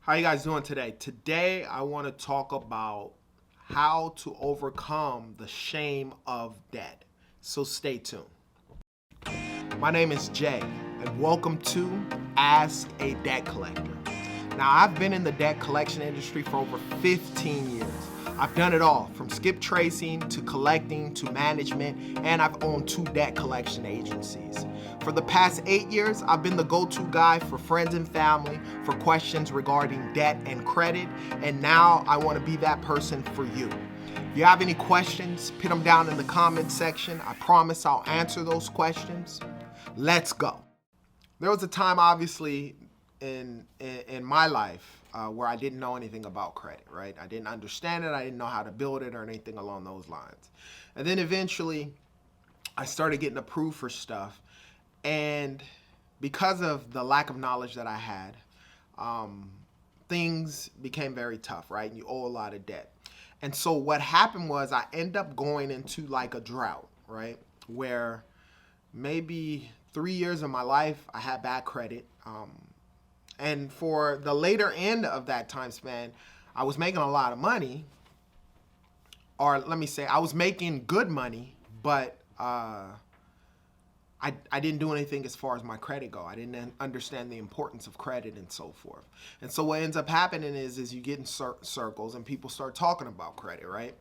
How you guys doing today? Today I want to talk about how to overcome the shame of debt. So stay tuned. My name is Jay, and welcome to Ask a Debt Collector. Now, I've been in the debt collection industry for over 15 years. I've done it all, from skip tracing to collecting to management, and I've owned 2 debt collection agencies. For the past 8 years, I've been the go-to guy for friends and family for questions regarding debt and credit, and now I want to be that person for you. If you have any questions, put them down in the comment section. I promise I'll answer those questions. Let's go. There was a time, obviously, in my life where I didn't know anything about credit, right? I didn't understand it. I didn't know how to build it or anything along those lines. And then eventually, I started getting approved for stuff. And because of the lack of knowledge that I had, things became very tough, right? You owe a lot of debt. And so what happened was I ended up going into like a drought, right? Where maybe 3 years of my life, I had bad credit. And for the later end of that time span, I was making a lot of money. Or let me say, I was making good money, but I didn't do anything as far as my credit go. I didn't understand the importance of credit and so forth. And so what ends up happening is you get in circles and people start talking about credit, right?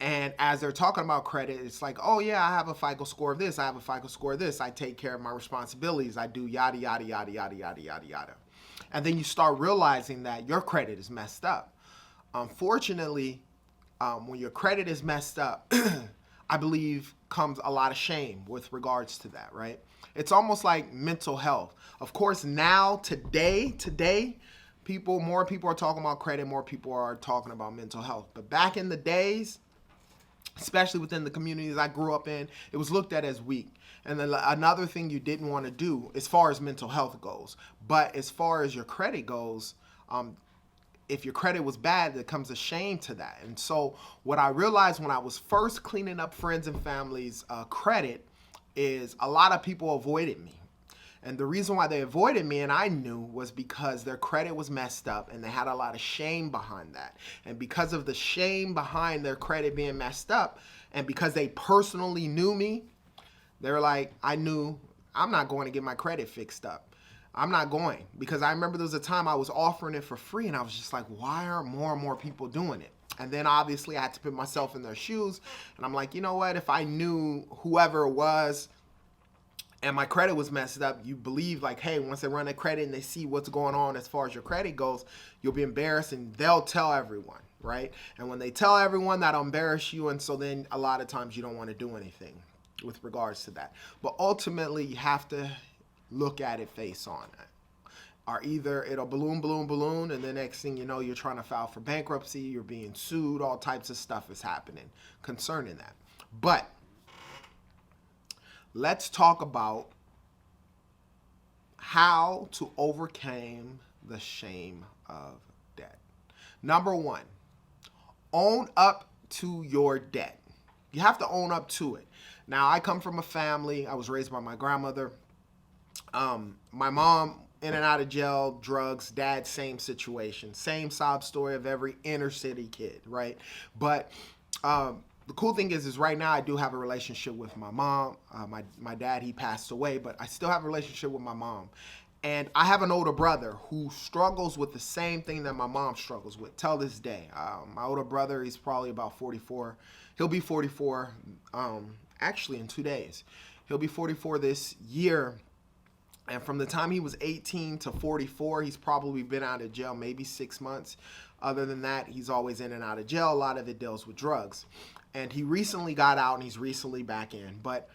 And as they're talking about credit, it's like, oh yeah, I have a FICO score of this. I have a FICO score of this. I take care of my responsibilities. I do yada, yada, yada, yada, yada, yada, yada. And then you start realizing that your credit is messed up. Unfortunately, when your credit is messed up, I believe comes a lot of shame with regards to that, right? It's almost like mental health. Of course, now, today, more people are talking about credit, more people are talking about mental health. But back in the days, especially within the communities I grew up in, it was looked at as weak. And then another thing you didn't want to do as far as mental health goes, but as far as your credit goes, if your credit was bad, there comes a shame to that. And so what I realized when I was first cleaning up friends and family's credit is a lot of people avoided me. And the reason why they avoided me, and I knew, was because their credit was messed up and they had a lot of shame behind that. And because of the shame behind their credit being messed up, and because they personally knew me, they were like, I knew I'm not going to get my credit fixed up. I'm not going. Because I remember there was a time I was offering it for free and I was just like, why are more and more people doing it? And then obviously I had to put myself in their shoes. And I'm like, you know what? If I knew whoever it was and my credit was messed up, you believe like, hey, once they run their credit and they see what's going on as far as your credit goes, you'll be embarrassed and they'll tell everyone, right? And when they tell everyone, that'll embarrass you. And so then a lot of times you don't want to do anything with regards to that. But ultimately, you have to look at it face on. Or either it'll balloon, and the next thing you know, you're trying to file for bankruptcy, you're being sued, all types of stuff is happening concerning that. But let's talk about how to overcome the shame of debt. Number 1, own up to your debt. You have to own up to it. Now, I come from a family, I was raised by my grandmother. My mom, in and out of jail, drugs, dad, same situation. Same sob story of every inner city kid, right? But the cool thing is right now I do have a relationship with my mom. My dad, he passed away, but I still have a relationship with my mom. And I have an older brother who struggles with the same thing that my mom struggles with till this day. My older brother, he's probably about 44. He'll be 44 actually in 2 days. He'll be 44 this year. And from the time he was 18 to 44, he's probably been out of jail maybe 6 months. Other than that, he's always in and out of jail. A lot of it deals with drugs. And he recently got out and he's recently back in. But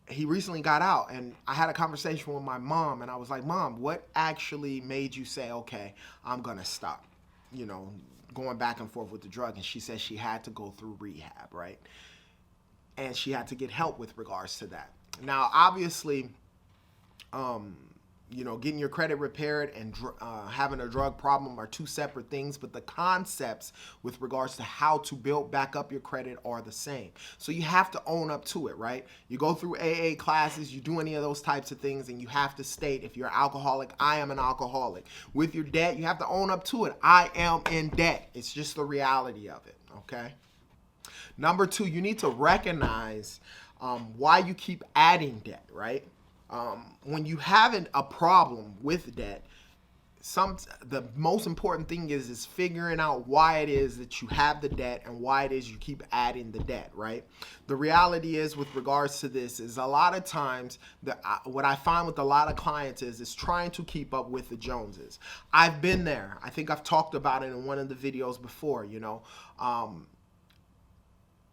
he recently got out and I had a conversation with my mom and I was like, Mom, what actually made you say, okay, I'm going to stop, going back and forth with the drug? And she said she had to go through rehab, right? And she had to get help with regards to that. Now, obviously, getting your credit repaired and having a drug problem are two separate things, but the concepts with regards to how to build back up your credit are the same. So you have to own up to it, right? You go through AA classes, you do any of those types of things, and you have to state, if you're an alcoholic, I am an alcoholic. With your debt, you have to own up to it. I am in debt. It's just the reality of it, okay? Number two, you need to recognize why you keep adding debt, right? When you have a problem with debt, the most important thing is figuring out why it is that you have the debt and why it is you keep adding the debt, right? The reality is, with regards to this, is a lot of times what I find with a lot of clients is trying to keep up with the Joneses. I've been there. I think I've talked about it in one of the videos before,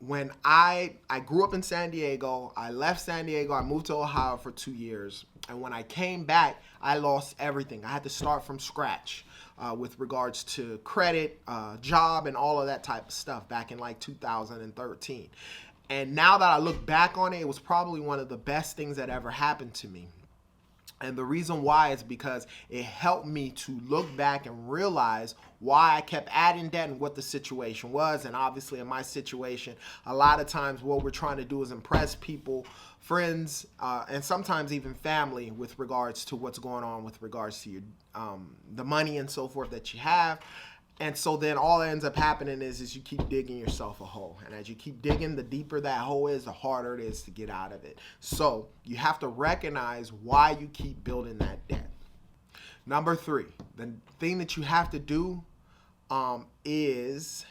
when I grew up in San Diego, I left San Diego, I moved to Ohio for 2 years. And when I came back, I lost everything. I had to start from scratch with regards to credit, job, and all of that type of stuff back in like 2013. And now that I look back on it, it was probably one of the best things that ever happened to me. And the reason why is because it helped me to look back and realize why I kept adding debt and what the situation was. And obviously in my situation, a lot of times what we're trying to do is impress people, friends, and sometimes even family with regards to what's going on with regards to your the money and so forth that you have. And so then all that ends up happening is you keep digging yourself a hole. And as you keep digging, the deeper that hole is, the harder it is to get out of it. So you have to recognize why you keep building that debt. Number three, the thing that you have to do is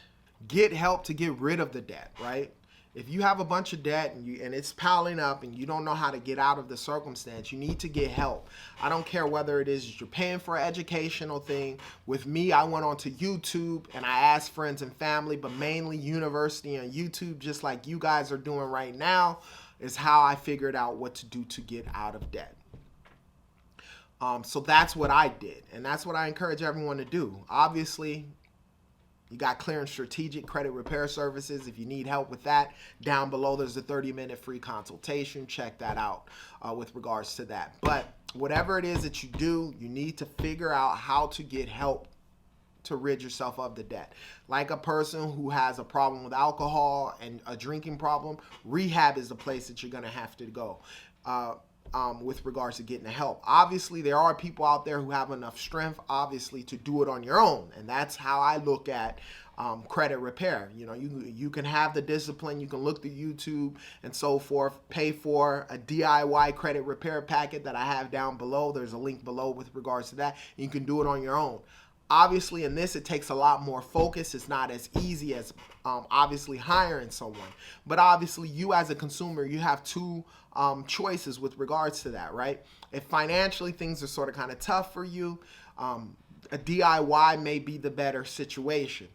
get help to get rid of the debt, right? If you have a bunch of debt and it's piling up and you don't know how to get out of the circumstance, you need to get help. I don't care whether it is you're paying for an educational thing. With me, I went onto YouTube and I asked friends and family, but mainly university on YouTube, just like you guys are doing right now, is how I figured out what to do to get out of debt. So that's what I did, and that's what I encourage everyone to do. Obviously, you got Clear and Strategic Credit Repair Services. If you need help with that, down below there's a 30-minute free consultation. Check that out with regards to that. But whatever it is that you do, you need to figure out how to get help to rid yourself of the debt. Like a person who has a problem with alcohol and a drinking problem, rehab is the place that you're going to have to go. With regards to getting the help. Obviously, there are people out there who have enough strength, obviously, to do it on your own. And that's how I look at credit repair. You can have the discipline, you can look to YouTube and so forth, pay for a DIY credit repair packet that I have down below. There's a link below with regards to that. You can do it on your own. Obviously, in this, it takes a lot more focus. It's not as easy as obviously hiring someone. But obviously, you as a consumer, you have two choices with regards to that, right? If financially things are sort of kind of tough for you, a DIY may be the better situation.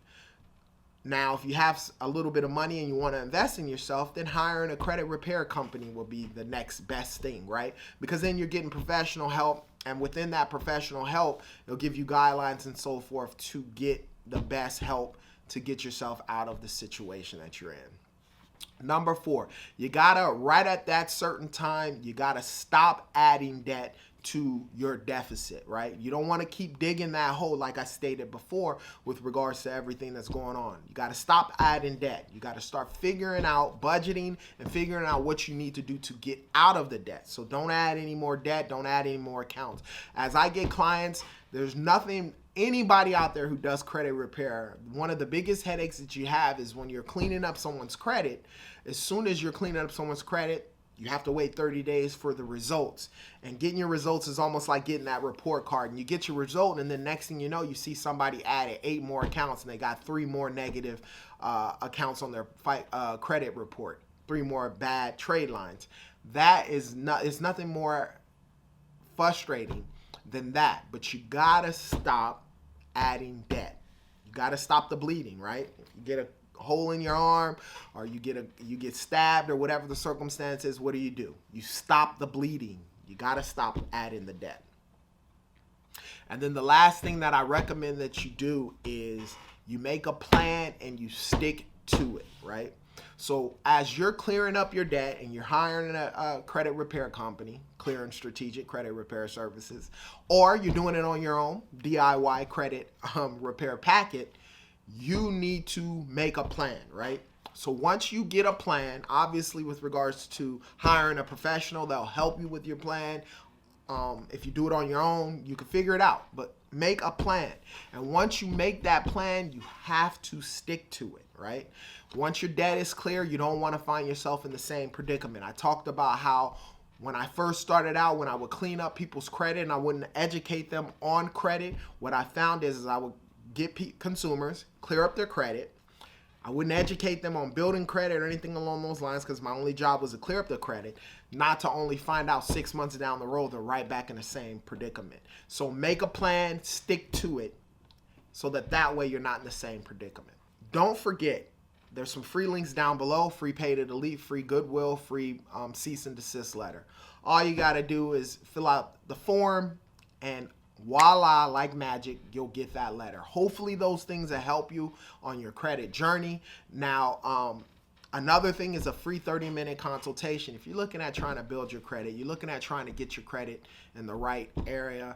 Now, if you have a little bit of money and you want to invest in yourself, then hiring a credit repair company will be the next best thing, right? Because then you're getting professional help, and within that professional help, it'll give you guidelines and so forth to get the best help to get yourself out of the situation that you're in. Number 4, you gotta, right at that certain time, you gotta stop adding debt to your deficit, right? You don't want to keep digging that hole, like I stated before, with regards to everything that's going on. You got to stop adding debt. You got to start figuring out budgeting and figuring out what you need to do to get out of the debt. So don't add any more debt. Don't add any more accounts. As I get clients, there's nothing, anybody out there who does credit repair, one of the biggest headaches that you have is when you're cleaning up someone's credit. As soon as you're cleaning up someone's credit, you have to wait 30 days for the results. And getting your results is almost like getting that report card. And you get your result, and then next thing you know, you see somebody added 8 more accounts, and they got 3 more negative accounts on their credit report, 3 more bad trade lines. That is nothing more frustrating than that. But you gotta stop adding debt. You gotta stop the bleeding, right? You get a hole in your arm, or you get stabbed, or whatever the circumstance is. What do? You stop the bleeding. You got to stop adding the debt. And then the last thing that I recommend that you do is you make a plan and you stick to it, right? So as you're clearing up your debt and you're hiring a credit repair company, Clear and Strategic Credit Repair Services, or you're doing it on your own, DIY credit repair packet, you need to make a plan, right? So once you get a plan, obviously with regards to hiring a professional, they'll help you with your plan. If you do it on your own, you can figure it out, but make a plan. And once you make that plan, you have to stick to it, right? Once your debt is clear, you don't want to find yourself in the same predicament. I talked about how when I first started out, when I would clean up people's credit and I wouldn't educate them on credit, what I found is I would get consumers, clear up their credit. I wouldn't educate them on building credit or anything along those lines because my only job was to clear up the credit, not to only find out 6 months down the road they're right back in the same predicament. So make a plan, stick to it, so that way you're not in the same predicament. Don't forget, there's some free links down below: free pay to delete, free Goodwill, free cease and desist letter. All you got to do is fill out the form, and voila, like magic, you'll get that letter. Hopefully those things will help you on your credit journey. Now, another thing is a free 30-minute consultation. If you're looking at trying to build your credit, you're looking at trying to get your credit in the right area,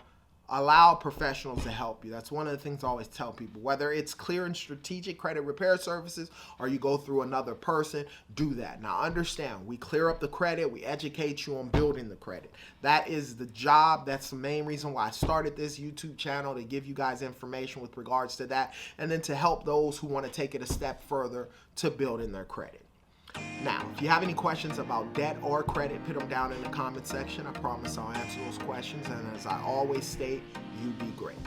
allow professionals to help you. That's one of the things I always tell people. Whether it's Clear and Strategic Credit Repair Services or you go through another person, do that. Now understand, we clear up the credit, we educate you on building the credit. That is the job. That's the main reason why I started this YouTube channel, to give you guys information with regards to that, and then to help those who want to take it a step further to building their credit. Now, if you have any questions about debt or credit, put them down in the comment section. I promise I'll answer those questions. And as I always state, you be great.